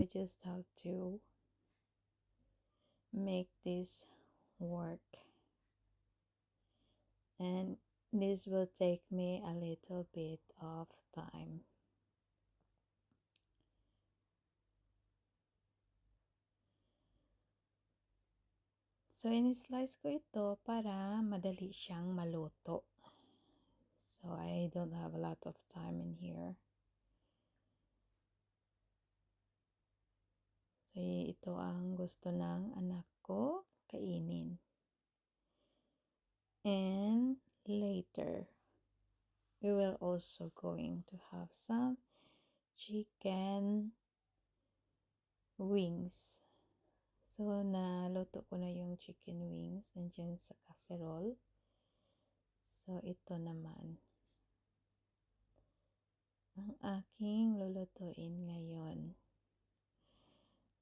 I just have to make this work, and this will take me a little bit of time. So, in-slice ko ito para madali siyang maluto. So, I don't have a lot of time in here. So, ito ang gusto ng anak ko kainin. And later, we will also going to have some chicken wings. So, naluto ko na yung chicken wings nandiyan sa casserole. So, ito naman ang aking lulutuin ngayon.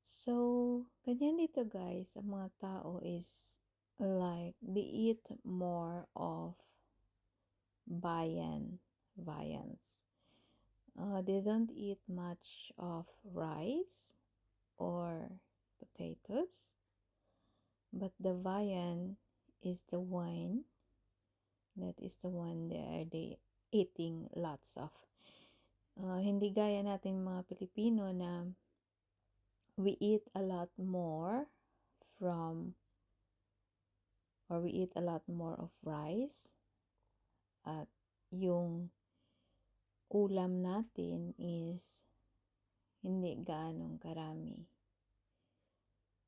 So, ganyan dito guys, ang mga tao is like, they eat more of viands. They don't eat much of rice or potatoes, but the viand is the one that they eating lots of. Hindi gaya natin mga Pilipino na we eat a lot more of rice, at yung ulam natin is hindi gaanong karami.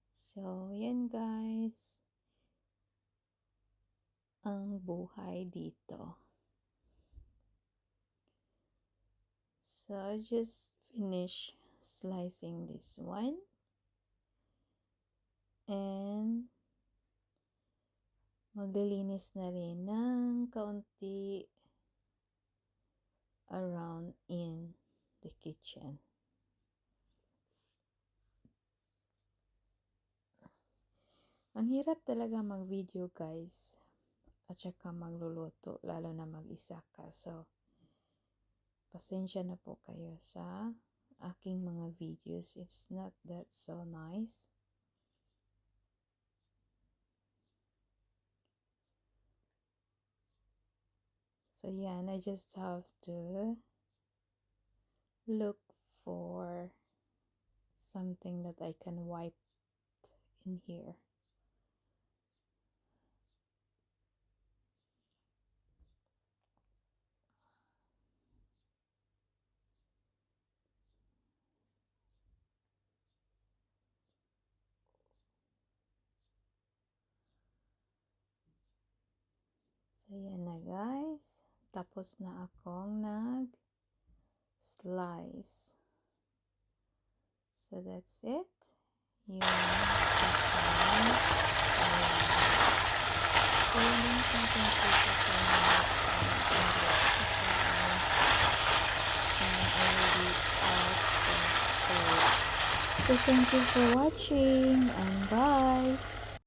So, yan guys, ang buhay dito. So, just finish slicing this one. And maglilinis na rin ng kaunti around in the kitchen. Ang hirap talaga mag-video guys, at saka magluluto, lalo na mag-isa ka. So, pasensya na po kayo sa aking mga videos. It's not that so nice. So, yan, I just have to look for something that I can wipe in here. So, yan na guys. Tapos na akong nag-slice. So, that's it. Yung so, thank you for watching and bye.